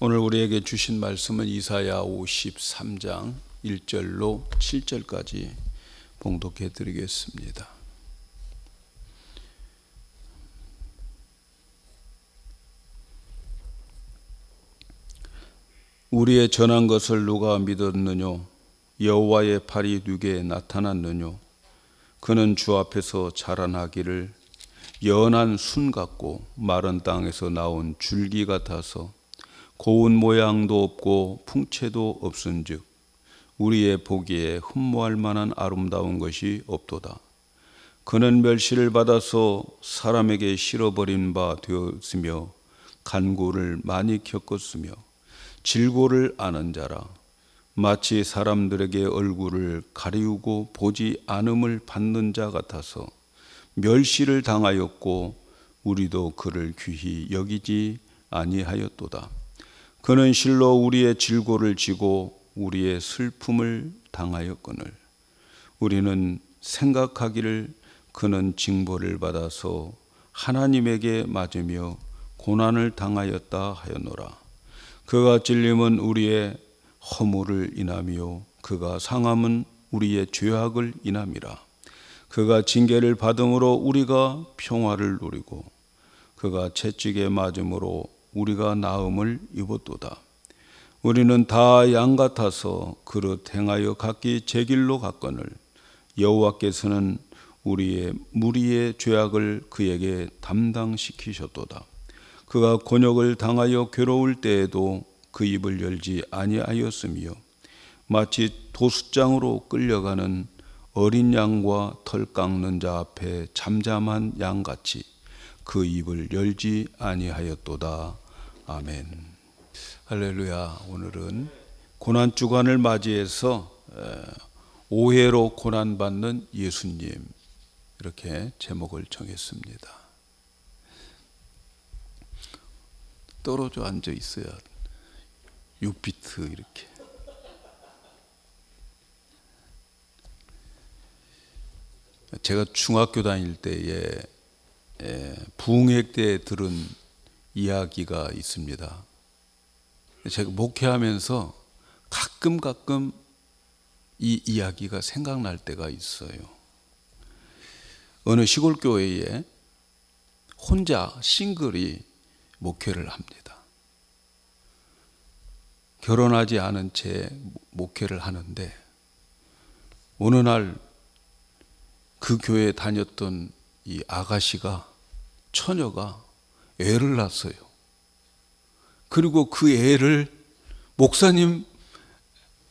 오늘 우리에게 주신 말씀은 이사야 53장 1절로 7절까지 봉독해 드리겠습니다. 우리의 전한 것을 누가 믿었느뇨? 여호와의 팔이 누게 나타났느뇨? 그는 주 앞에서 자라나기를 연한 순 같고 마른 땅에서 나온 줄기 같아서 고운 모양도 없고 풍채도 없은즉 우리의 보기에 흠모할 만한 아름다운 것이 없도다. 그는 멸시를 받아서 사람에게 실어버린 바 되었으며 간고를 많이 겪었으며 질고를 아는 자라. 마치 사람들에게 얼굴을 가리우고 보지 않음을 받는 자 같아서 멸시를 당하였고 우리도 그를 귀히 여기지 아니하였도다. 그는 실로 우리의 질고를 지고 우리의 슬픔을 당하였거늘 우리는 생각하기를 그는 징벌을 받아서 하나님에게 맞으며 고난을 당하였다 하였노라. 그가 찔림은 우리의 허물을 인하며 그가 상함은 우리의 죄악을 인함이라. 그가 징계를 받음으로 우리가 평화를 누리고 그가 채찍에 맞음으로 우리가 나음을 입었도다. 우리는 다 양 같아서 그릇 행하여 각기 제 길로 갔거늘 여호와께서는 우리의 무리의 죄악을 그에게 담당시키셨도다. 그가 곤욕을 당하여 괴로울 때에도 그 입을 열지 아니하였으며 마치 도숫장으로 끌려가는 어린 양과 털 깎는 자 앞에 잠잠한 양같이 그 입을 열지 아니하였도다. 아멘. 할렐루야. 오늘은 고난주간을 맞이해서 오해로 고난받는 예수님, 이렇게 제목을 정했습니다. 떨어져 앉아 있어야 6비트 이렇게. 제가 중학교 다닐 때에 부흥회 때 들은 이야기가 있습니다. 제가 목회하면서 가끔 이 이야기가 생각날 때가 있어요. 어느 시골 교회에 혼자 싱글이 목회를 합니다. 결혼하지 않은 채 목회를 하는데 어느 날 그 교회에 다녔던 이 아가씨가, 처녀가 애를 낳았어요. 그리고 그 애를 목사님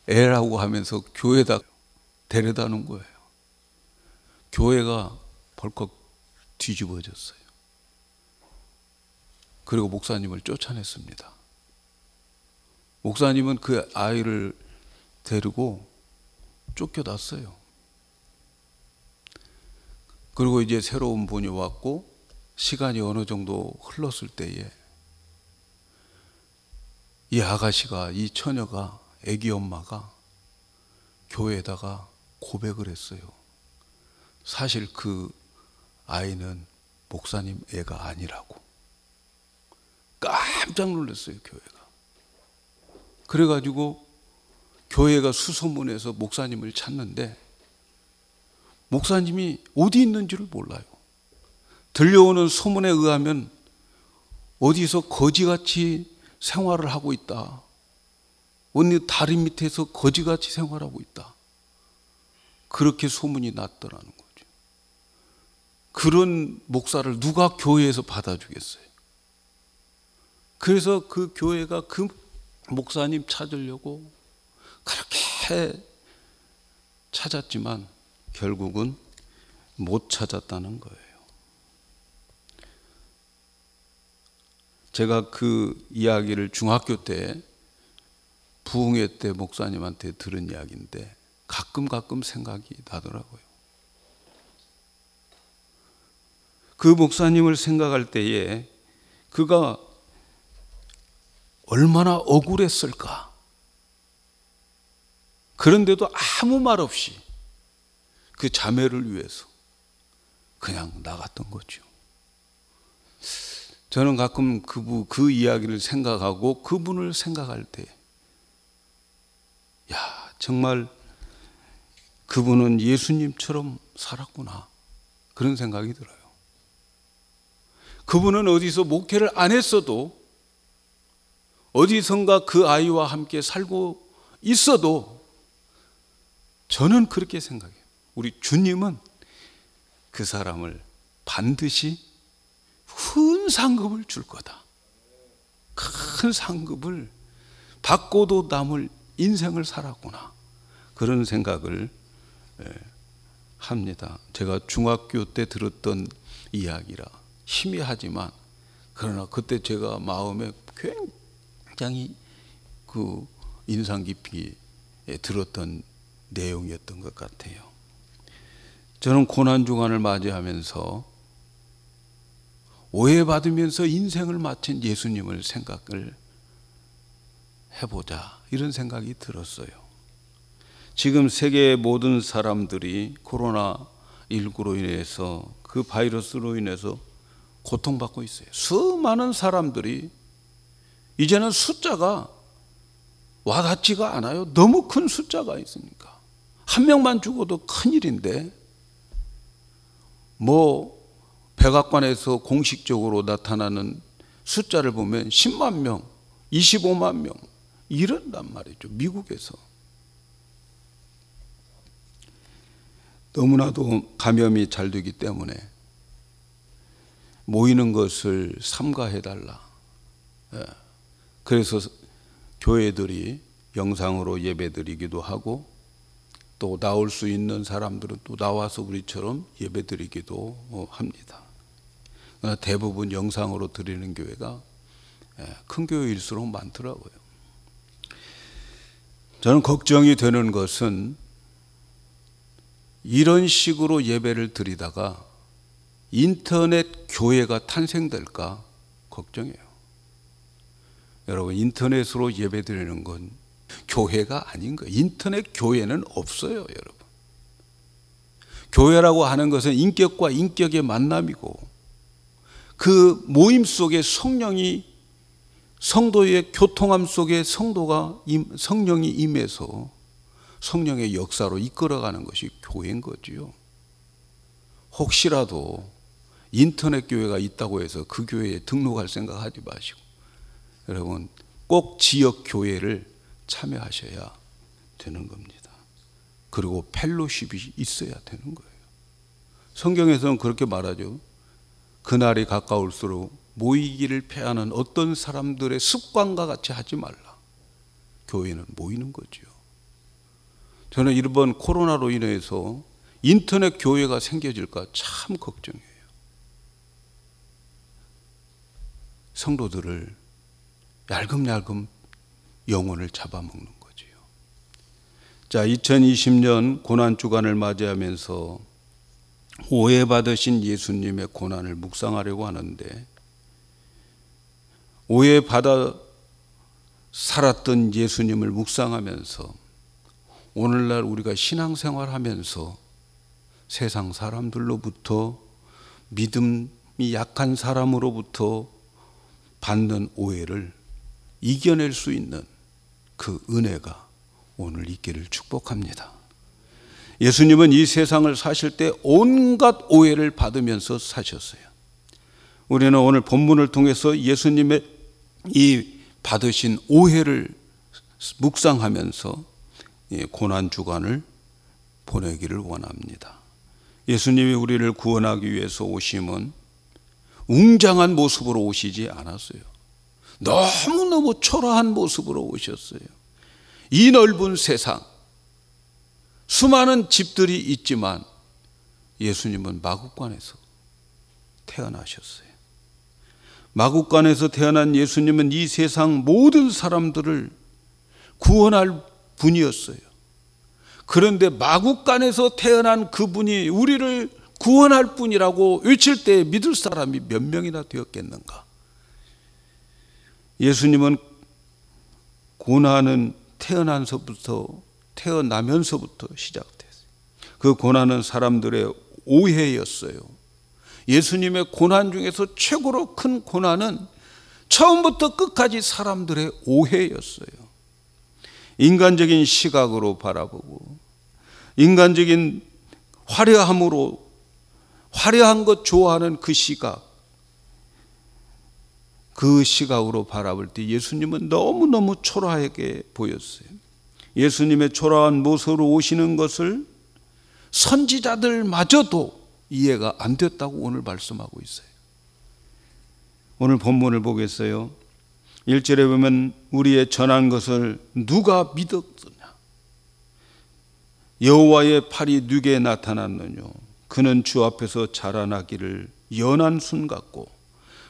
애라고 하면서 교회에다 데려다 놓은 거예요. 교회가 벌컥 뒤집어졌어요. 그리고 목사님을 쫓아냈습니다. 목사님은 그 아이를 데리고 쫓겨났어요. 그리고 이제 새로운 분이 왔고 시간이 어느 정도 흘렀을 때에 이 아가씨가, 이 처녀가, 애기 엄마가 교회에다가 고백을 했어요. 사실 그 아이는 목사님 애가 아니라고. 깜짝 놀랐어요, 교회가. 그래가지고 교회가 수소문해서 목사님을 찾는데 목사님이 어디 있는지를 몰라요. 들려오는 소문에 의하면 어디서 거지같이 생활을 하고 있다. 어느 다리 밑에서 거지같이 생활하고 있다. 그렇게 소문이 났더라는 거죠. 그런 목사를 누가 교회에서 받아주겠어요? 그래서 그 교회가 그 목사님 찾으려고 그렇게 찾았지만 결국은 못 찾았다는 거예요. 제가 그 이야기를 중학교 때 부흥회 때 목사님한테 들은 이야기인데 가끔 생각이 나더라고요. 그 목사님을 생각할 때에 그가 얼마나 억울했을까. 그런데도 아무 말 없이 그 자매를 위해서 그냥 나갔던 거죠. 저는 가끔 그 이야기를 생각하고 그분을 생각할 때, 야, 정말 그분은 예수님처럼 살았구나, 그런 생각이 들어요. 그분은 어디서 목회를 안 했어도, 어디선가 그 아이와 함께 살고 있어도 저는 그렇게 생각해요. 우리 주님은 그 사람을 반드시 큰 상급을 줄 거다. 큰 상급을 받고도 남을 인생을 살았구나, 그런 생각을 합니다. 제가 중학교 때 들었던 이야기라 희미하지만, 그러나 그때 제가 마음에 굉장히 그 인상 깊이 들었던 내용이었던 것 같아요. 저는 고난주간을 맞이하면서 오해받으면서 인생을 마친 예수님을 생각을 해보자, 이런 생각이 들었어요. 지금 세계의 모든 사람들이 코로나19로 인해서, 그 바이러스로 인해서 고통받고 있어요. 수많은 사람들이 이제는 숫자가 와닿지가 않아요. 너무 큰 숫자가 있으니까. 한 명만 죽어도 큰일인데, 백악관에서 공식적으로 나타나는 숫자를 보면 10만 명, 25만 명 이런단 말이죠. 미국에서. 너무나도 감염이 잘 되기 때문에 모이는 것을 삼가해달라. 그래서 교회들이 영상으로 예배드리기도 하고, 또 나올 수 있는 사람들은 또 나와서 우리처럼 예배드리기도 합니다. 대부분 영상으로 드리는 교회가 큰 교회일수록 많더라고요. 저는 걱정이 되는 것은 이런 식으로 예배를 드리다가 인터넷 교회가 탄생될까 걱정해요. 여러분, 인터넷으로 예배 드리는 건 교회가 아닌 거예요. 인터넷 교회는 없어요, 여러분. 교회라고 하는 것은 인격과 인격의 만남이고, 그 모임 속에 성도의 교통함 속에 성령이 임해서 성령의 역사로 이끌어가는 것이 교회인 거지요. 혹시라도 인터넷 교회가 있다고 해서 그 교회에 등록할 생각하지 마시고, 여러분, 꼭 지역 교회를 참여하셔야 되는 겁니다. 그리고 펠로십이 있어야 되는 거예요. 성경에서는 그렇게 말하죠. 그날이 가까울수록 모이기를 패하는 어떤 사람들의 습관과 같이 하지 말라. 교회는 모이는 거죠. 저는 이번 코로나로 인해서 인터넷 교회가 생겨질까 참 걱정이에요. 성도들을 얄금얄금 영혼을 잡아먹는 거지요. 자, 2020년 고난주간을 맞이하면서 오해받으신 예수님의 고난을 묵상하려고 하는데, 오해받아 살았던 예수님을 묵상하면서 오늘날 우리가 신앙생활하면서 세상 사람들로부터, 믿음이 약한 사람으로부터 받는 오해를 이겨낼 수 있는 그 은혜가 오늘 있기를 축복합니다. 예수님은 이 세상을 사실 때 온갖 오해를 받으면서 사셨어요. 우리는 오늘 본문을 통해서 예수님의 이 받으신 오해를 묵상하면서 고난주간을 보내기를 원합니다. 예수님이 우리를 구원하기 위해서 오심은 웅장한 모습으로 오시지 않았어요. 너무너무 초라한 모습으로 오셨어요. 이 넓은 세상, 수많은 집들이 있지만 예수님은 마국간에서 태어나셨어요. 마국간에서 태어난 예수님은 이 세상 모든 사람들을 구원할 분이었어요. 그런데 마국간에서 태어난 그분이 우리를 구원할 분이라고 외칠 때 믿을 사람이 몇 명이나 되었겠는가? 예수님은 고난은 태어나면서부터 시작됐어요. 그 고난은 사람들의 오해였어요. 예수님의 고난 중에서 최고로 큰 고난은 처음부터 끝까지 사람들의 오해였어요. 인간적인 시각으로 바라보고 인간적인 화려함으로 화려한 것 좋아하는 그 시각, 그 시각으로 바라볼 때 예수님은 너무너무 초라하게 보였어요. 예수님의 초라한 모습으로 오시는 것을 선지자들마저도 이해가 안 됐다고 오늘 말씀하고 있어요. 오늘 본문을 보겠어요. 1절에 보면 우리의 전한 것을 누가 믿었느냐? 여호와의 팔이 누게 나타났느냐? 그는 주 앞에서 자라나기를 연한 순 같고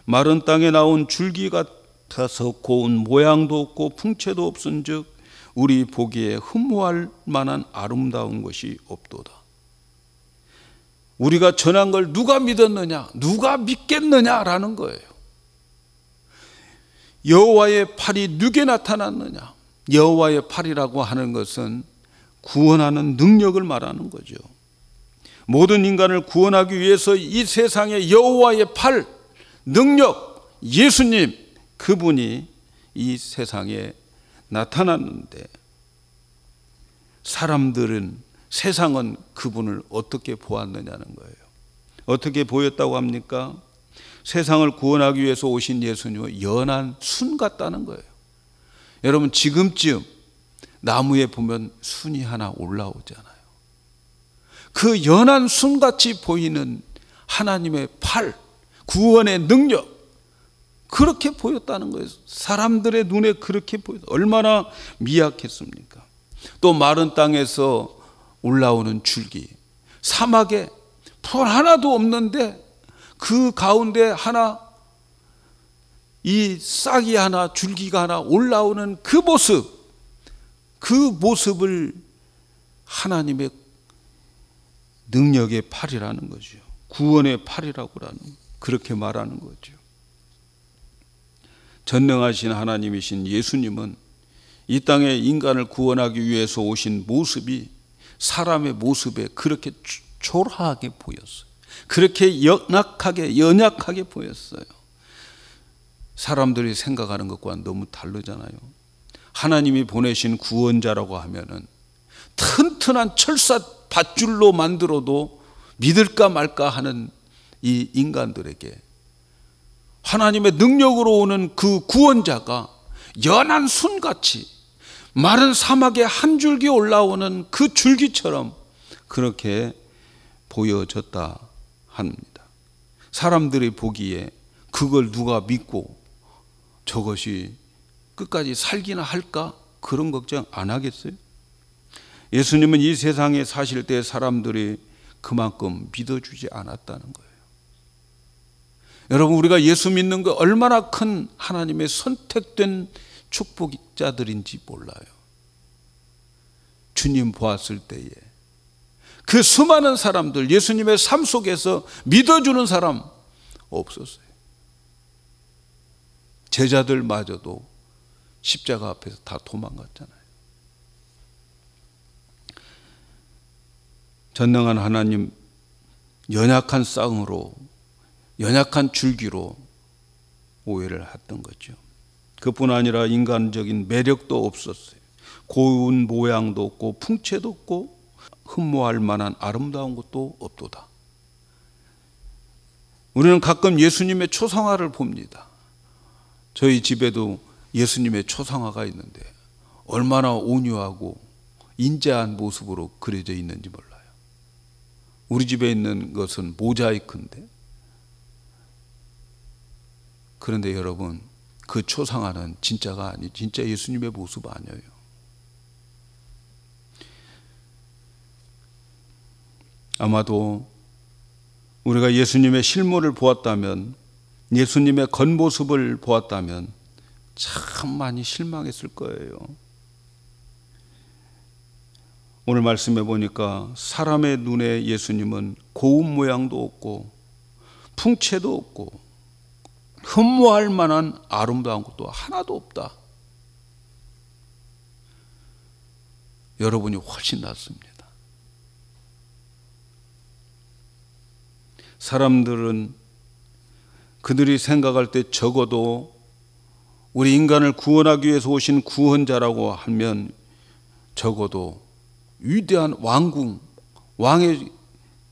마른 땅에 나온 줄기 같아서 고운 모양도 없고 풍채도 없은즉 우리 보기에 흠모할 만한 아름다운 것이 없도다. 우리가 전한 걸 누가 믿었느냐? 누가 믿겠느냐라는 거예요. 여호와의 팔이 누게 나타났느냐? 여호와의 팔이라고 하는 것은 구원하는 능력을 말하는 거죠. 모든 인간을 구원하기 위해서 이 세상에 여호와의 팔, 능력, 예수님, 그분이 이 세상에 나타났는데 사람들은, 세상은 그분을 어떻게 보았느냐는 거예요. 어떻게 보였다고 합니까? 세상을 구원하기 위해서 오신 예수님은 연한 순 같다는 거예요. 여러분, 지금쯤 나무에 보면 순이 하나 올라오잖아요. 그 연한 순같이 보이는 하나님의 팔, 구원의 능력, 그렇게 보였다는 거예요. 사람들의 눈에 그렇게 보였다. 얼마나 미약했습니까? 또 마른 땅에서 올라오는 줄기, 사막에 풀 하나도 없는데 그 가운데 하나, 이 싹이 하나, 줄기가 하나 올라오는 그 모습, 그 모습을 하나님의 능력의 팔이라는 거죠. 구원의 팔이라고 그렇게 말하는 거죠. 전능하신 하나님이신 예수님은 이 땅에 인간을 구원하기 위해서 오신 모습이 사람의 모습에 그렇게 초라하게 보였어요. 그렇게 연약하게 보였어요. 사람들이 생각하는 것과 너무 다르잖아요. 하나님이 보내신 구원자라고 하면은 튼튼한 철사 밧줄로 만들어도 믿을까 말까 하는 이 인간들에게 하나님의 능력으로 오는 그 구원자가 연한 순같이 마른 사막에 한 줄기 올라오는 그 줄기처럼 그렇게 보여졌다 합니다. 사람들이 보기에 그걸 누가 믿고 저것이 끝까지 살기나 할까? 그런 걱정 안 하겠어요? 예수님은 이 세상에 사실 때 사람들이 그만큼 믿어주지 않았다는 거예요. 여러분, 우리가 예수 믿는 거 얼마나 큰 하나님의 선택된 축복자들인지 몰라요. 주님 보았을 때에 그 수많은 사람들, 예수님의 삶 속에서 믿어주는 사람 없었어요. 제자들마저도 십자가 앞에서 다 도망갔잖아요. 전능한 하나님, 연약한 쌍으로, 연약한 줄기로 오해를 했던 거죠. 그뿐 아니라 인간적인 매력도 없었어요. 고운 모양도 없고 풍채도 없고 흠모할 만한 아름다운 것도 없도다. 우리는 가끔 예수님의 초상화를 봅니다. 저희 집에도 예수님의 초상화가 있는데 얼마나 온유하고 인자한 모습으로 그려져 있는지 몰라요. 우리 집에 있는 것은 모자이크인데, 그런데 여러분, 그 초상화는 진짜가 아니, 진짜 예수님의 모습 아니에요. 아마도 우리가 예수님의 실물을 보았다면, 예수님의 겉모습을 보았다면 참 많이 실망했을 거예요. 오늘 말씀해 보니까 사람의 눈에 예수님은 고운 모양도 없고 풍채도 없고 흠모할 만한 아름다운 것도 하나도 없다. 여러분이 훨씬 낫습니다. 사람들은 그들이 생각할 때 적어도 우리 인간을 구원하기 위해서 오신 구원자라고 하면 적어도 위대한 왕궁, 왕의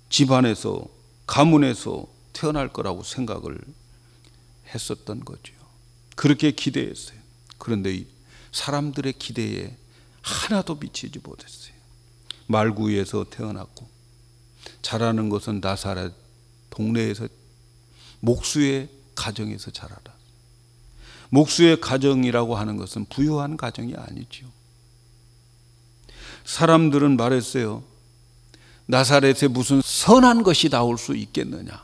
집안에서, 가문에서 태어날 거라고 생각을 했었던 거죠. 그렇게 기대했어요. 그런데 사람들의 기대에 하나도 미치지 못했어요. 말구에서 태어났고 자라는 것은 나사렛 동네에서 목수의 가정에서 자라라. 목수의 가정이라고 하는 것은 부유한 가정이 아니죠. 사람들은 말했어요. 나사렛에 무슨 선한 것이 나올 수 있겠느냐.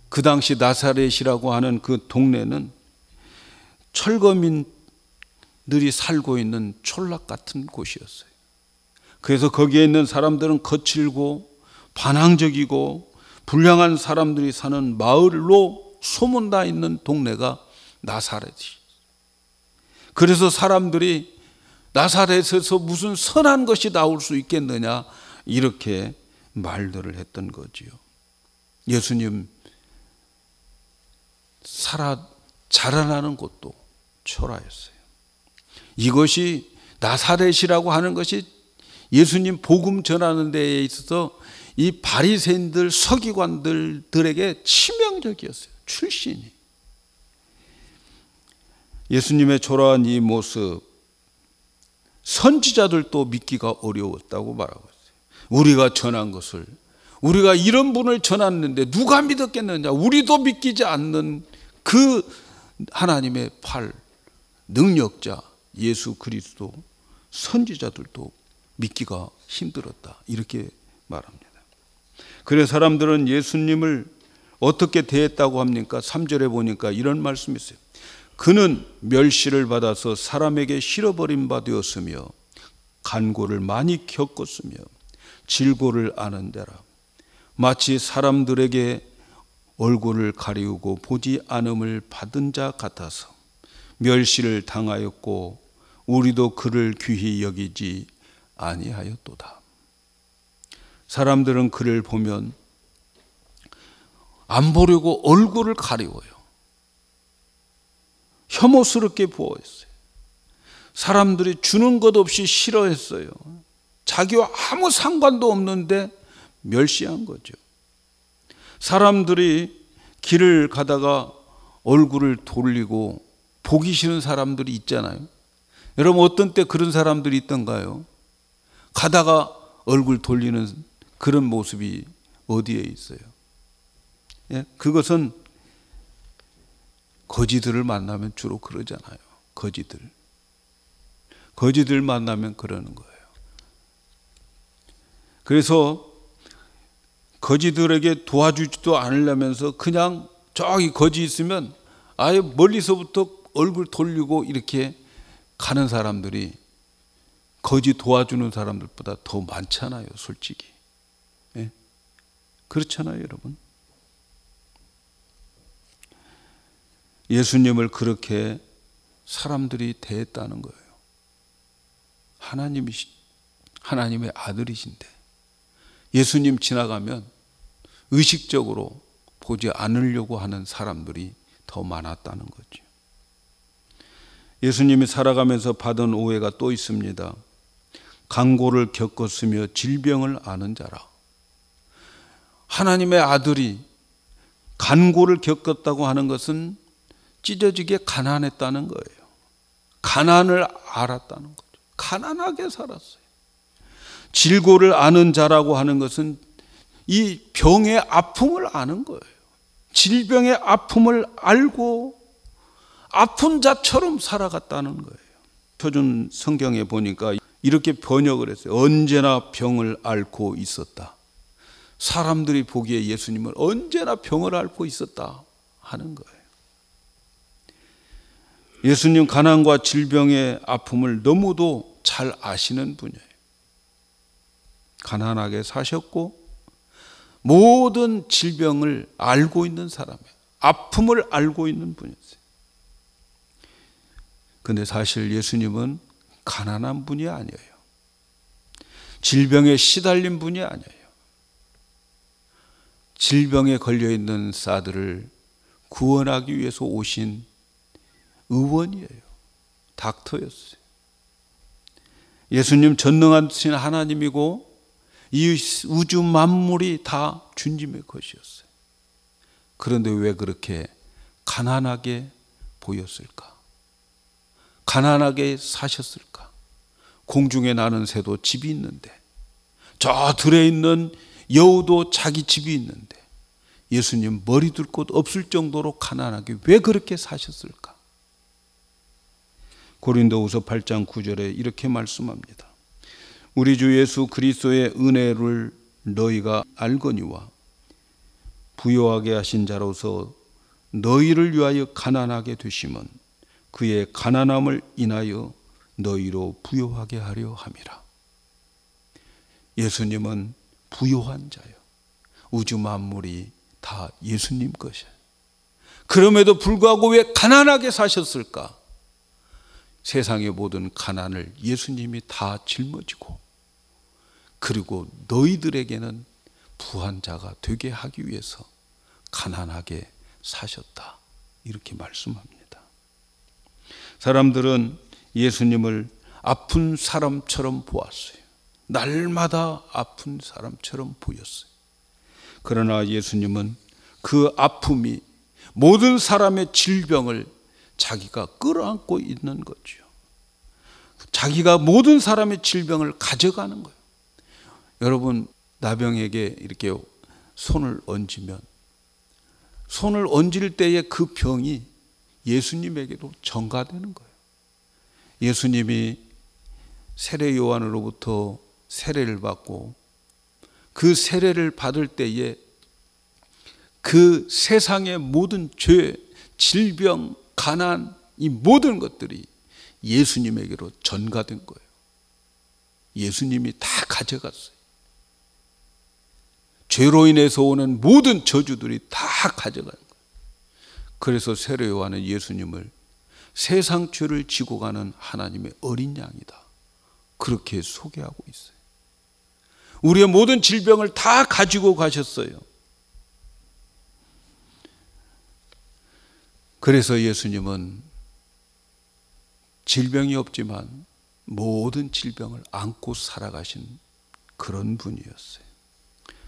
그 당시 나사렛이라고 하는 그 동네는 철거민들이 살고 있는 촌락 같은 곳이었어요. 그래서 거기에 있는 사람들은 거칠고 반항적이고 불량한 사람들이 사는 마을로 소문나 있는 동네가 나사렛이. 그래서 사람들이 나사렛에서 무슨 선한 것이 나올 수 있겠느냐 이렇게 말들을 했던 거지요. 예수님 자라나는 곳도 초라했어요. 이것이 나사렛이라고 하는 것이 예수님 복음 전하는 데에 있어서 이 바리새인들 서기관들에게 치명적이었어요. 출신이. 예수님의 초라한 이 모습, 선지자들도 믿기가 어려웠다고 말하고 있어요. 우리가 전한 것을, 우리가 이런 분을 전했는데 누가 믿었겠느냐. 우리도 믿기지 않는 그 하나님의 능력자 예수 그리스도, 선지자들도 믿기가 힘들었다. 이렇게 말합니다. 그래서 사람들은 예수님을 어떻게 대했다고 합니까? 3절에 보니까 이런 말씀이 있어요. 그는 멸시를 받아서 사람에게 실어버린 바 되었으며 간고를 많이 겪었으며 질고를 아는 자라. 마치 사람들에게 얼굴을 가리우고 보지 않음을 받은 자 같아서 멸시를 당하였고 우리도 그를 귀히 여기지 아니하였도다. 사람들은 그를 보면 안 보려고 얼굴을 가리워요. 혐오스럽게 보았어요. 사람들이 주는 것 없이 싫어했어요. 자기와 아무 상관도 없는데 멸시한 거죠. 사람들이 길을 가다가 얼굴을 돌리고 보기 싫은 사람들이 있잖아요. 여러분 어떤 때 그런 사람들이 있던가요? 가다가 얼굴 돌리는 그런 모습이 어디에 있어요? 예? 그것은 거지들을 만나면 주로 그러잖아요. 거지들 만나면 그러는 거예요. 그래서 거지들에게 도와주지도 않으려면서 그냥 저기 거지 있으면 아예 멀리서부터 얼굴 돌리고 이렇게 가는 사람들이 거지 도와주는 사람들보다 더 많잖아요, 솔직히. 예? 그렇잖아요, 여러분. 예수님을 그렇게 사람들이 대했다는 거예요. 하나님의 아들이신데 예수님 지나가면 의식적으로 보지 않으려고 하는 사람들이 더 많았다는 거죠. 예수님이 살아가면서 받은 오해가 또 있습니다. 간고를 겪었으며 질병을 아는 자라. 하나님의 아들이 간고를 겪었다고 하는 것은 찢어지게 가난했다는 거예요. 가난을 알았다는 거죠. 가난하게 살았어요. 질고를 아는 자라고 하는 것은 이 병의 아픔을 아는 거예요. 질병의 아픔을 알고 아픈 자처럼 살아갔다는 거예요. 표준 성경에 보니까 이렇게 번역을 했어요. 언제나 병을 앓고 있었다. 사람들이 보기에 예수님은 언제나 병을 앓고 있었다 하는 거예요. 예수님 가난과 질병의 아픔을 너무도 잘 아시는 분이에요. 가난하게 사셨고 모든 질병을 알고 있는 사람이에요. 아픔을 알고 있는 분이었어요. 그런데 사실 예수님은 가난한 분이 아니에요. 질병에 시달린 분이 아니에요. 질병에 걸려있는 사들을 구원하기 위해서 오신 의원이에요. 닥터였어요. 예수님 전능하신 하나님이고 이 우주 만물이 다 주님의 것이었어요. 그런데 왜 그렇게 가난하게 보였을까? 가난하게 사셨을까? 공중에 나는 새도 집이 있는데, 저 들에 있는 여우도 자기 집이 있는데, 예수님 머리 둘 곳 없을 정도로 가난하게 왜 그렇게 사셨을까? 고린도후서 8장 9절에 이렇게 말씀합니다. 우리 주 예수 그리스도의 은혜를 너희가 알거니와 부요하게 하신 자로서 너희를 위하여 가난하게 되심은 그의 가난함을 인하여 너희로 부요하게 하려 함이라. 예수님은 부요한 자예요. 우주 만물이 다 예수님 것이에요. 그럼에도 불구하고 왜 가난하게 사셨을까? 세상의 모든 가난을 예수님이 다 짊어지고, 그리고 너희들에게는 부한 자가 되게 하기 위해서 가난하게 사셨다, 이렇게 말씀합니다. 사람들은 예수님을 아픈 사람처럼 보았어요. 날마다 아픈 사람처럼 보였어요. 그러나 예수님은 그 아픔이 모든 사람의 질병을 자기가 끌어안고 있는 거죠. 자기가 모든 사람의 질병을 가져가는 거예요. 여러분, 나병에게 이렇게 손을 얹으면, 손을 얹을 때에 그 병이 예수님에게도 전가되는 거예요. 예수님이 세례 요한으로부터 세례를 받고 그 세례를 받을 때에 그 세상의 모든 죄, 질병, 가난, 이 모든 것들이 예수님에게로 전가된 거예요. 예수님이 다 가져갔어요. 죄로 인해서 오는 모든 저주들이 다 가져간 거예요. 그래서 세례 요한은 예수님을 세상 죄를 지고 가는 하나님의 어린 양이다, 그렇게 소개하고 있어요. 우리의 모든 질병을 다 가지고 가셨어요. 그래서 예수님은 질병이 없지만 모든 질병을 안고 살아가신 그런 분이었어요.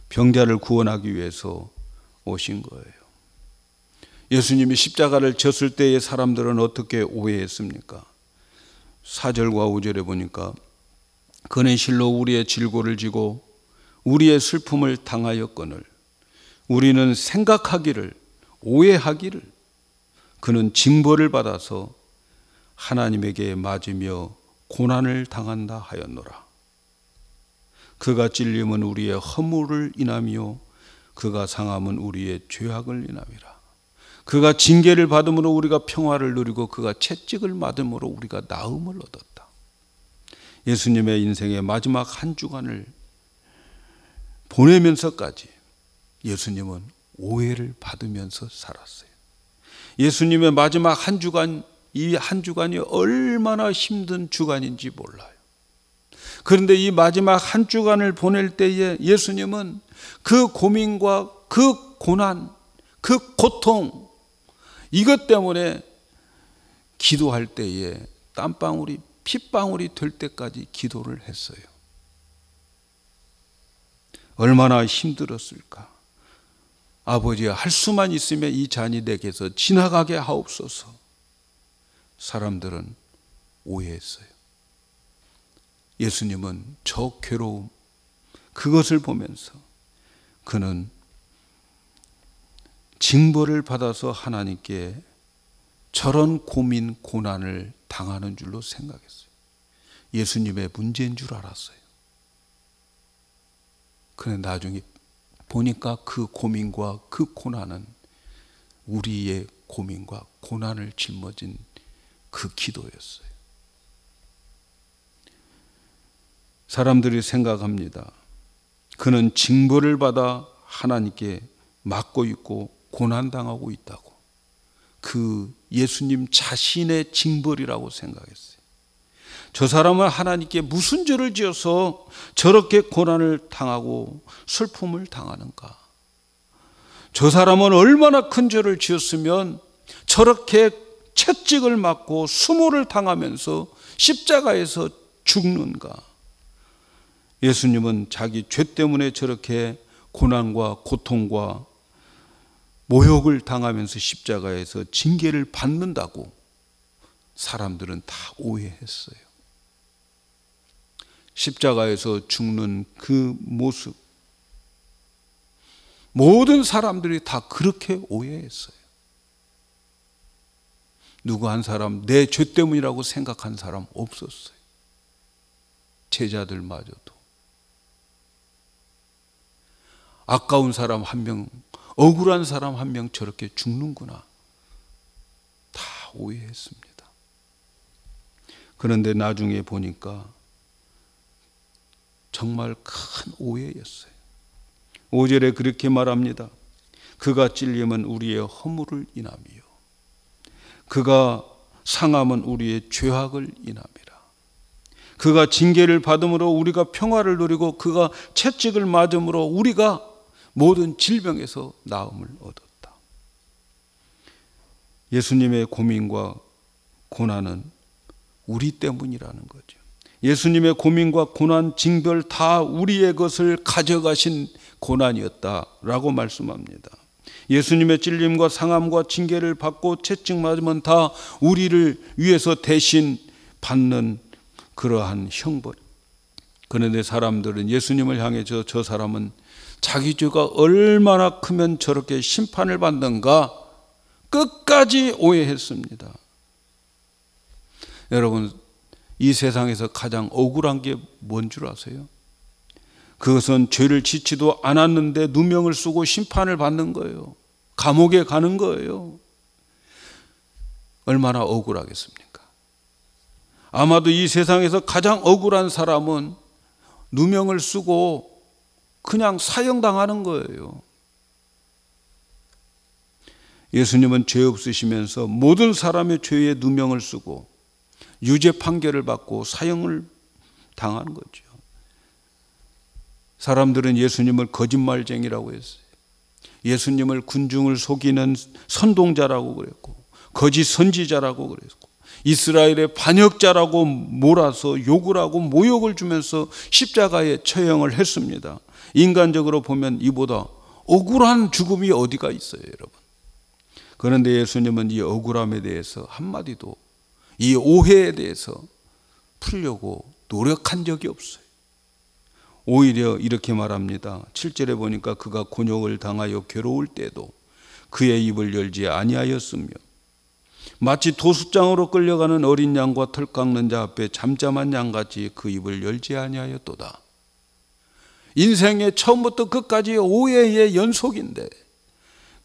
병자를 구원하기 위해서 오신 거예요. 예수님이 십자가를 졌을 때의 사람들은 어떻게 오해했습니까? 4절과 5절에 보니까 그는 실로 우리의 질고를 지고 우리의 슬픔을 당하였거늘 우리는 생각하기를, 오해하기를 그는 징벌을 받아서 하나님에게 맞으며 고난을 당한다 하였노라. 그가 찔림은 우리의 허물을 인하며 그가 상함은 우리의 죄악을 인함이라. 그가 징계를 받음으로 우리가 평화를 누리고 그가 채찍을 맞음으로 우리가 나음을 얻었다. 예수님의 인생의 마지막 한 주간을 보내면서까지 예수님은 오해를 받으면서 살았어요. 예수님의 마지막 한 주간, 이 한 주간이 얼마나 힘든 주간인지 몰라요. 그런데 이 마지막 한 주간을 보낼 때에 예수님은 그 고민과 그 고난, 그 고통, 이것 때문에 기도할 때에 땀방울이 핏방울이 될 때까지 기도를 했어요. 얼마나 힘들었을까. 아버지, 할 수만 있으면 이 잔이 내게서 지나가게 하옵소서. 사람들은 오해했어요. 예수님은 저 괴로움, 그것을 보면서 그는 징벌을 받아서 하나님께 저런 고민, 고난을 당하는 줄로 생각했어요. 예수님의 문제인 줄 알았어요. 그런데 나중에 보니까 그 고민과 그 고난은 우리의 고민과 고난을 짊어진 그 기도였어요. 사람들이 생각합니다. 그는 징벌을 받아 하나님께 맞고 있고 고난당하고 있다고. 그 예수님 자신의 징벌이라고 생각했어요. 저 사람은 하나님께 무슨 죄를 지어서 저렇게 고난을 당하고 슬픔을 당하는가. 저 사람은 얼마나 큰 죄를 지었으면 저렇게 채찍을 맞고 수모를 당하면서 십자가에서 죽는가. 예수님은 자기 죄 때문에 저렇게 고난과 고통과 모욕을 당하면서 십자가에서 징계를 받는다고 사람들은 다 오해했어요. 십자가에서 죽는 그 모습, 모든 사람들이 다 그렇게 오해했어요. 누구 한 사람 내 죄 때문이라고 생각한 사람 없었어요. 제자들마저도. 아까운 사람 한 명, 억울한 사람 한 명 저렇게 죽는구나. 다 오해했습니다. 그런데 나중에 보니까 정말 큰 오해였어요. 5절에 그렇게 말합니다. 그가 찔림은 우리의 허물을 인함이요, 그가 상함은 우리의 죄악을 인함이라. 그가 징계를 받음으로 우리가 평화를 누리고 그가 채찍을 맞음으로 우리가 모든 질병에서 나음을 얻었다. 예수님의 고민과 고난은 우리 때문이라는 거죠. 예수님의 고민과 고난, 징별 다 우리의 것을 가져가신 고난이었다라고 말씀합니다. 예수님의 찔림과 상함과 징계를 받고 채찍 맞으면 다 우리를 위해서 대신 받는 그러한 형벌. 그런데 사람들은 예수님을 향해서 저 사람은 자기 죄가 얼마나 크면 저렇게 심판을 받는가 끝까지 오해했습니다. 여러분, 이 세상에서 가장 억울한 게 뭔 줄 아세요? 그것은 죄를 짓지도 않았는데 누명을 쓰고 심판을 받는 거예요. 감옥에 가는 거예요. 얼마나 억울하겠습니까? 아마도 이 세상에서 가장 억울한 사람은 누명을 쓰고 그냥 사형당하는 거예요. 예수님은 죄 없으시면서 모든 사람의 죄에 누명을 쓰고 유죄 판결을 받고 사형을 당하는 거죠. 사람들은 예수님을 거짓말쟁이라고 했어요. 예수님을 군중을 속이는 선동자라고 그랬고, 거짓 선지자라고 그랬고, 이스라엘의 반역자라고 몰아서 욕을 하고 모욕을 주면서 십자가에 처형을 했습니다. 인간적으로 보면 이보다 억울한 죽음이 어디가 있어요, 여러분. 그런데 예수님은 이 억울함에 대해서 한마디도, 이 오해에 대해서 풀려고 노력한 적이 없어요. 오히려 이렇게 말합니다. 7절에 보니까 그가 곤욕을 당하여 괴로울 때도 그의 입을 열지 아니하였으며 마치 도수장으로 끌려가는 어린 양과 털 깎는 자 앞에 잠잠한 양같이 그 입을 열지 아니하였도다. 인생의 처음부터 끝까지 오해의 연속인데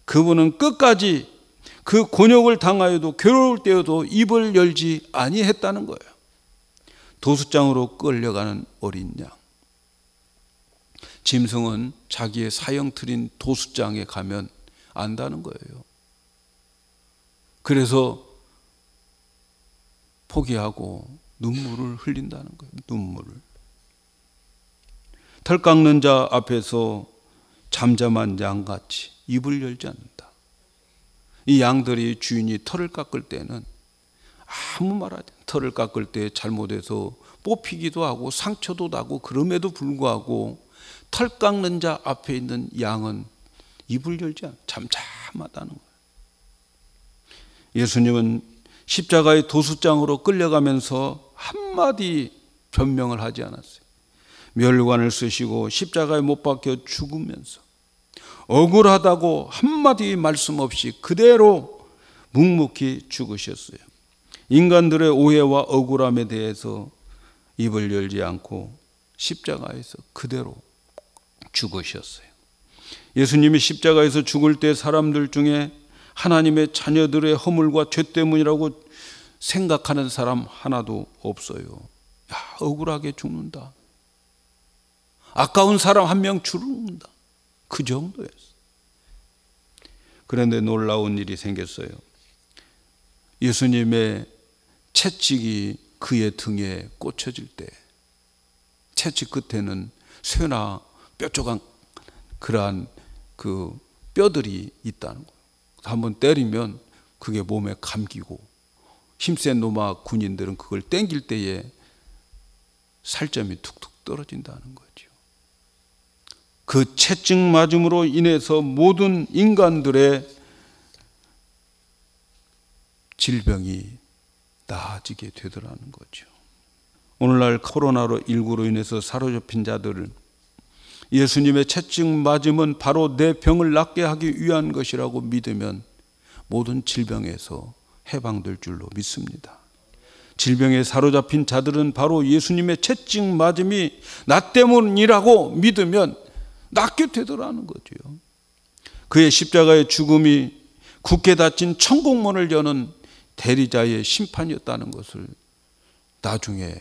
그분은 끝까지 그 곤욕을 당하여도 괴로울 때에도 입을 열지 아니했다는 거예요. 도수장으로 끌려가는 어린 양. 짐승은 자기의 사형 틀인 도수장에 가면 안다는 거예요. 그래서 포기하고 눈물을 흘린다는 거예요. 눈물을. 털 깎는 자 앞에서 잠잠한 양같이 입을 열지 않는다. 이 양들이 주인이 털을 깎을 때는 아무 말 하지 않아요. 털을 깎을 때 잘못해서 뽑히기도 하고 상처도 나고 그럼에도 불구하고 털 깎는 자 앞에 있는 양은 입을 열지 않아요. 잠잠하다는 거예요. 예수님은 십자가의 도수장으로 끌려가면서 한마디 변명을 하지 않았어요. 멸관을 쓰시고 십자가에 못 박혀 죽으면서 억울하다고 한마디 말씀 없이 그대로 묵묵히 죽으셨어요. 인간들의 오해와 억울함에 대해서 입을 열지 않고 십자가에서 그대로 죽으셨어요. 예수님이 십자가에서 죽을 때 사람들 중에 하나님의 자녀들의 허물과 죄 때문이라고 생각하는 사람 하나도 없어요. 야, 억울하게 죽는다. 아까운 사람 한 명 죽는다. 그 정도였어요. 그런데 놀라운 일이 생겼어요. 예수님의 채찍이 그의 등에 꽂혀질 때 채찍 끝에는 쇠나 뾰족한 그러한 그 뼈들이 있다는 거예요. 한번 때리면 그게 몸에 감기고, 힘센 로마 군인들은 그걸 땡길 때에 살점이 툭툭 떨어진다는 거죠. 그 채찍 맞음으로 인해서 모든 인간들의 질병이 나아지게 되더라는 거죠. 오늘날 코로나19로 인해서 사로잡힌 자들은 예수님의 채찍 맞음은 바로 내 병을 낫게 하기 위한 것이라고 믿으면 모든 질병에서 해방될 줄로 믿습니다. 질병에 사로잡힌 자들은 바로 예수님의 채찍 맞음이 나 때문이라고 믿으면 낫게 되더라는 거죠. 그의 십자가의 죽음이 굳게 닫힌 천국문을 여는 대리자의 심판이었다는 것을 나중에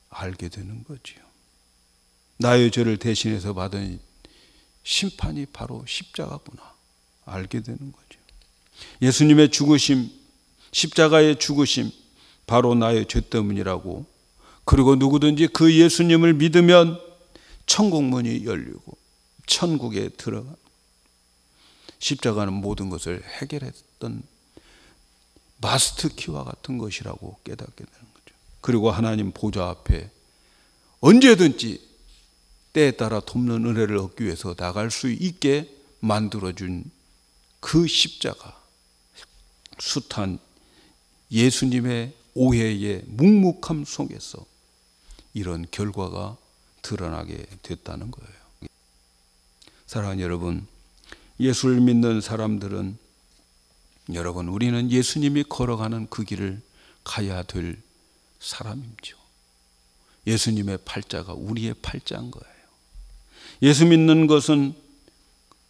알게 되는 거지요. 나의 죄를 대신해서 받은 심판이 바로 십자가구나 알게 되는 거죠. 예수님의 죽으심, 십자가의 죽으심, 바로 나의 죄 때문이라고, 그리고 누구든지 그 예수님을 믿으면 천국문이 열리고 천국에 들어가. 십자가는 모든 것을 해결했던 마스터키와 같은 것이라고 깨닫게 되는 거죠. 그리고 하나님 보좌 앞에 언제든지 때에 따라 돕는 은혜를 얻기 위해서 나갈 수 있게 만들어준 그 십자가, 숱한 예수님의 오해의 묵묵함 속에서 이런 결과가 드러나게 됐다는 거예요. 사랑하는 여러분, 예수를 믿는 사람들은, 여러분, 우리는 예수님이 걸어가는 그 길을 가야 될 사람이죠. 예수님의 팔자가 우리의 팔자인 거예요. 예수 믿는 것은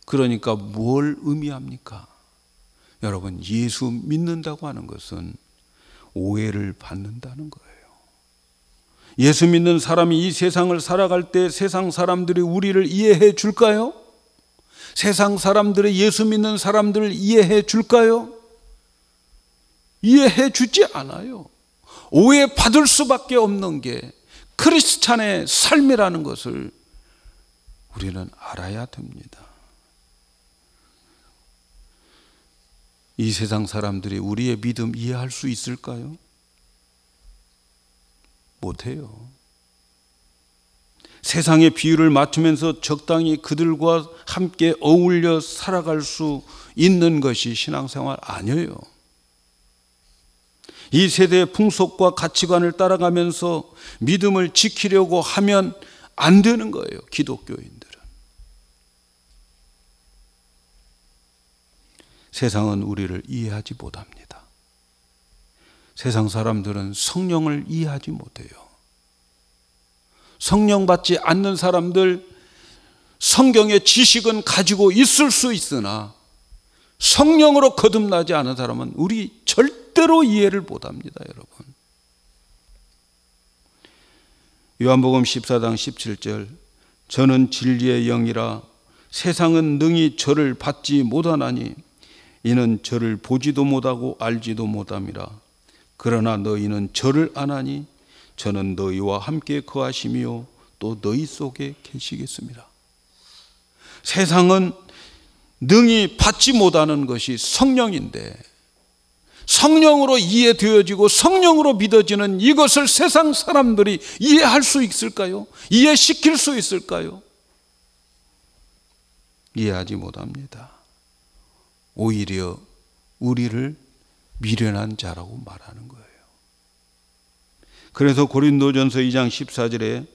그러니까 뭘 의미합니까? 여러분, 예수 믿는다고 하는 것은 오해를 받는다는 거예요. 예수 믿는 사람이 이 세상을 살아갈 때 세상 사람들이 우리를 이해해 줄까요? 세상 사람들이 예수 믿는 사람들을 이해해 줄까요? 이해해 주지 않아요. 오해받을 수밖에 없는 게 크리스찬의 삶이라는 것을 우리는 알아야 됩니다. 이 세상 사람들이 우리의 믿음 이해할 수 있을까요? 못해요. 세상의 비율을 맞추면서 적당히 그들과 함께 어울려 살아갈 수 있는 것이 신앙생활 아니에요. 이 세대의 풍속과 가치관을 따라가면서 믿음을 지키려고 하면 안 되는 거예요, 기독교인들은. 세상은 우리를 이해하지 못합니다. 세상 사람들은 성령을 이해하지 못해요. 성령 받지 않는 사람들, 성경의 지식은 가지고 있을 수 있으나 성령으로 거듭나지 않은 사람은 우리 절대로 이해를 못합니다, 여러분. 요한복음 14장 17절, 저는 진리의 영이라 세상은 능히 저를 받지 못하나니 이는 저를 보지도 못하고 알지도 못함이라. 그러나 너희는 저를 아나니 저는 너희와 함께 거하시며 또 너희 속에 계시겠습니다. 세상은 능히 받지 못하는 것이 성령인데, 성령으로 이해되어지고 성령으로 믿어지는 이것을 세상 사람들이 이해할 수 있을까요? 이해시킬 수 있을까요? 이해하지 못합니다. 오히려 우리를 미련한 자라고 말하는 거예요. 그래서 고린도전서 2장 14절에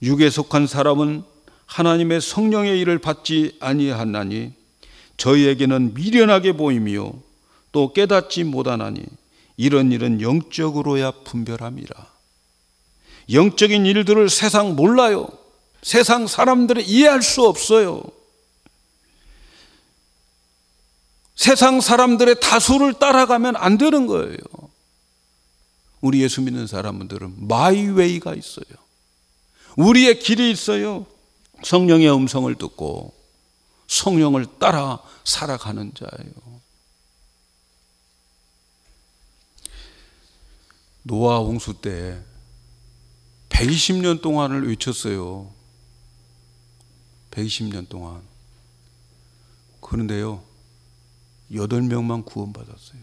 육에 속한 사람은 하나님의 성령의 일을 받지 아니하나니 저희에게는 미련하게 보이며 또 깨닫지 못하나니 이런 일은 영적으로야 분별함이라. 영적인 일들을 세상 몰라요. 세상 사람들이 이해할 수 없어요. 세상 사람들의 다수를 따라가면 안 되는 거예요. 우리 예수 믿는 사람들은 마이웨이가 있어요. 우리의 길이 있어요. 성령의 음성을 듣고 성령을 따라 살아가는 자예요. 노아 홍수 때 120년 동안을 외쳤어요. 120년 동안. 그런데요, 8명만 구원받았어요.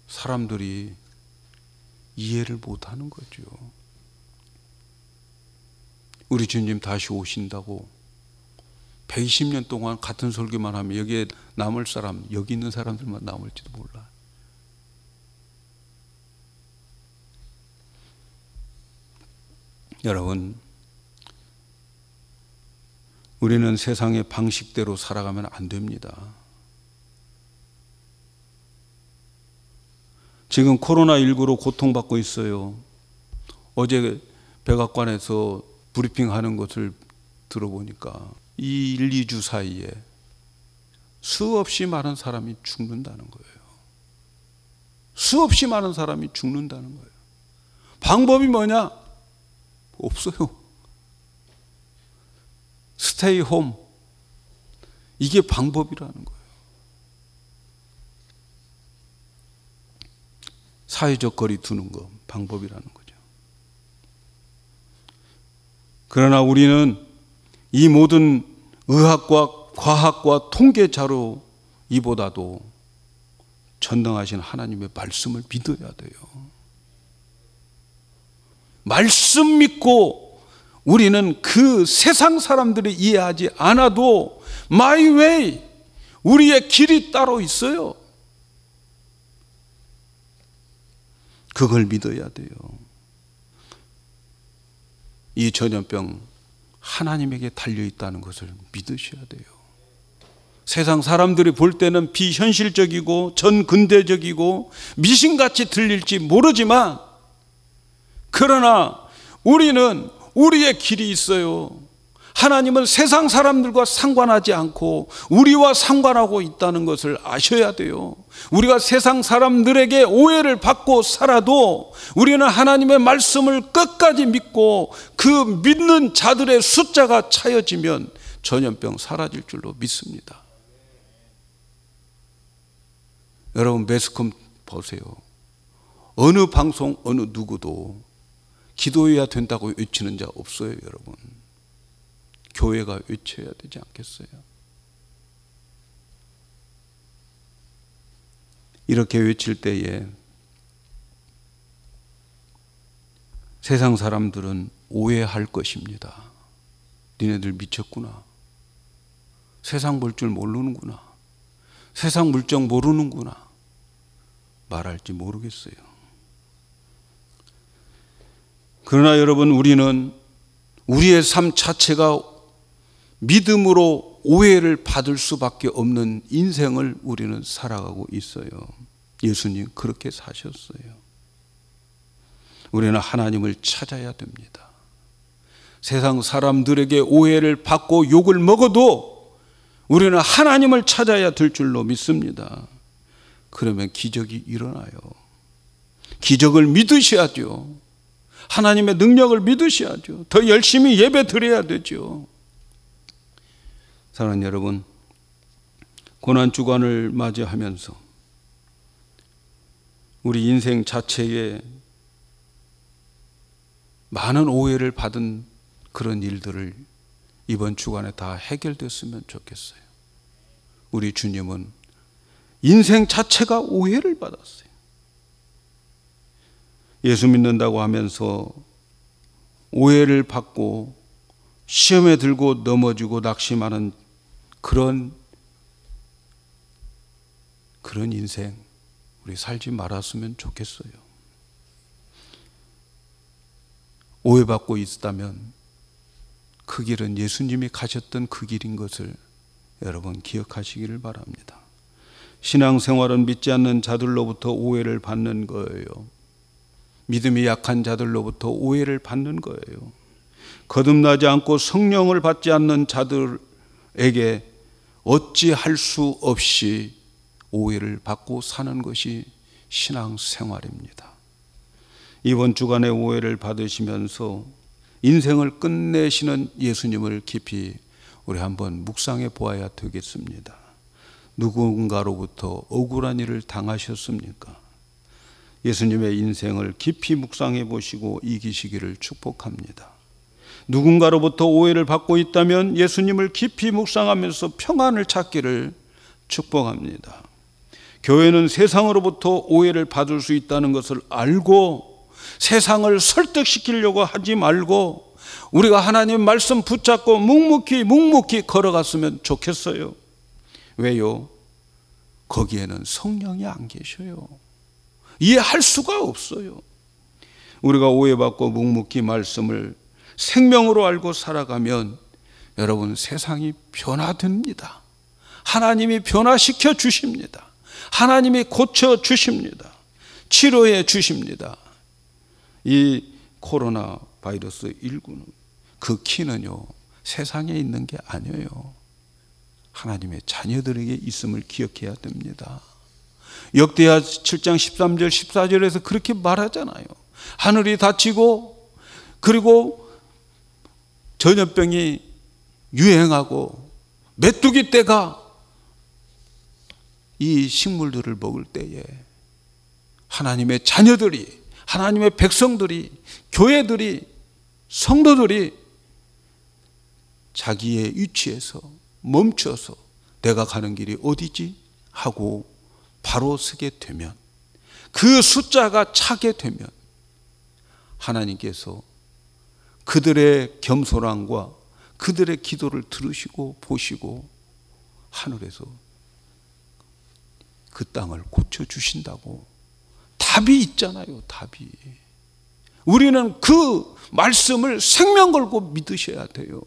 사람들이 이해를 못하는 거죠. 우리 주님 다시 오신다고 120년 동안 같은 설교만 하면 여기에 남을 사람, 여기 있는 사람들만 남을지도 몰라. 여러분, 우리는 세상의 방식대로 살아가면 안 됩니다. 지금 코로나19로 고통받고 있어요. 어제 백악관에서 브리핑하는 것을 들어보니까 이 1, 2주 사이에 수없이 많은 사람이 죽는다는 거예요. 수없이 많은 사람이 죽는다는 거예요. 방법이 뭐냐? 없어요. 스테이 홈. 이게 방법이라는 거예요. 사회적 거리 두는 거 방법이라는 거죠. 그러나 우리는 이 모든 의학과 과학과 통계 자료 이보다도 전능하신 하나님의 말씀을 믿어야 돼요. 말씀 믿고 우리는 그 세상 사람들이 이해하지 않아도 my way, 우리의 길이 따로 있어요. 그걸 믿어야 돼요. 이 전염병 하나님에게 달려있다는 것을 믿으셔야 돼요. 세상 사람들이 볼 때는 비현실적이고 전근대적이고 미신같이 들릴지 모르지만, 그러나 우리는 우리의 길이 있어요. 하나님은 세상 사람들과 상관하지 않고 우리와 상관하고 있다는 것을 아셔야 돼요. 우리가 세상 사람들에게 오해를 받고 살아도 우리는 하나님의 말씀을 끝까지 믿고 그 믿는 자들의 숫자가 차여지면 전염병 사라질 줄로 믿습니다. 여러분, 매스컴 보세요. 어느 방송 어느 누구도 기도해야 된다고 외치는 자 없어요. 여러분, 교회가 외쳐야 되지 않겠어요? 이렇게 외칠 때에 세상 사람들은 오해할 것입니다. 니네들 미쳤구나. 세상 볼 줄 모르는구나. 세상 물정 모르는구나. 말할지 모르겠어요. 그러나 여러분, 우리는 우리의 삶 자체가 믿음으로 오해를 받을 수밖에 없는 인생을 우리는 살아가고 있어요. 예수님 그렇게 사셨어요. 우리는 하나님을 찾아야 됩니다. 세상 사람들에게 오해를 받고 욕을 먹어도 우리는 하나님을 찾아야 될 줄로 믿습니다. 그러면 기적이 일어나요. 기적을 믿으셔야죠. 하나님의 능력을 믿으셔야죠. 더 열심히 예배 드려야 되죠. 사랑하는 여러분, 고난주간을 맞이하면서 우리 인생 자체에 많은 오해를 받은 그런 일들을 이번 주간에 다 해결됐으면 좋겠어요. 우리 주님은 인생 자체가 오해를 받았어요. 예수 믿는다고 하면서 오해를 받고 시험에 들고 넘어지고 낙심하는 그런 인생 우리 살지 말았으면 좋겠어요. 오해받고 있다면 그 길은 예수님이 가셨던 그 길인 것을 여러분 기억하시기를 바랍니다. 신앙생활은 믿지 않는 자들로부터 오해를 받는 거예요. 믿음이 약한 자들로부터 오해를 받는 거예요. 거듭나지 않고 성령을 받지 않는 자들에게 어찌할 수 없이 오해를 받고 사는 것이 신앙생활입니다. 이번 주간에 오해를 받으시면서 인생을 끝내시는 예수님을 깊이 우리 한번 묵상해 보아야 되겠습니다. 누군가로부터 억울한 일을 당하셨습니까? 예수님의 인생을 깊이 묵상해 보시고 이기시기를 축복합니다. 누군가로부터 오해를 받고 있다면 예수님을 깊이 묵상하면서 평안을 찾기를 축복합니다. 교회는 세상으로부터 오해를 받을 수 있다는 것을 알고 세상을 설득시키려고 하지 말고 우리가 하나님 말씀 붙잡고 묵묵히 걸어갔으면 좋겠어요. 왜요? 거기에는 성령이 안 계셔요. 이해할 수가 없어요. 우리가 오해받고 묵묵히 말씀을 생명으로 알고 살아가면 여러분 세상이 변화됩니다. 하나님이 변화시켜 주십니다. 하나님이 고쳐 주십니다. 치료해 주십니다. 이 코로나 바이러스 19는 그 키는요 세상에 있는 게 아니에요. 하나님의 자녀들에게 있음을 기억해야 됩니다. 역대하 7장 13절 14절에서 그렇게 말하잖아요. 하늘이 닫히고 그리고 전염병이 유행하고 메뚜기 떼가 이 식물들을 먹을 때에 하나님의 자녀들이, 하나님의 백성들이, 교회들이, 성도들이 자기의 위치에서 멈춰서 내가 가는 길이 어디지? 하고 바로 서게 되면, 그 숫자가 차게 되면 하나님께서 그들의 겸손함과 그들의 기도를 들으시고 보시고 하늘에서 그 땅을 고쳐주신다고 답이 있잖아요. 답이. 우리는 그 말씀을 생명 걸고 믿으셔야 돼요.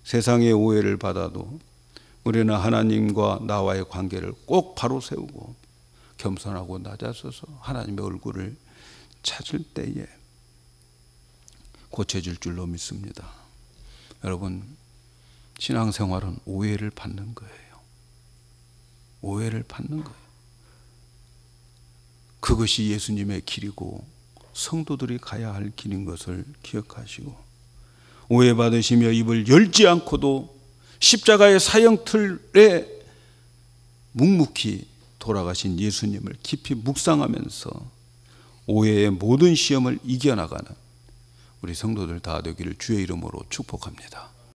세상의 오해를 받아도 우리는 하나님과 나와의 관계를 꼭 바로 세우고 겸손하고 낮아서서 하나님의 얼굴을 찾을 때에 고쳐질 줄로 믿습니다. 여러분, 신앙생활은 오해를 받는 거예요. 오해를 받는 거예요. 그것이 예수님의 길이고 성도들이 가야 할 길인 것을 기억하시고, 오해받으시며 입을 열지 않고도 십자가의 사형틀에 묵묵히 돌아가신 예수님을 깊이 묵상하면서 오해의 모든 시험을 이겨나가는 우리 성도들 다 되기를 주의 이름으로 축복합니다.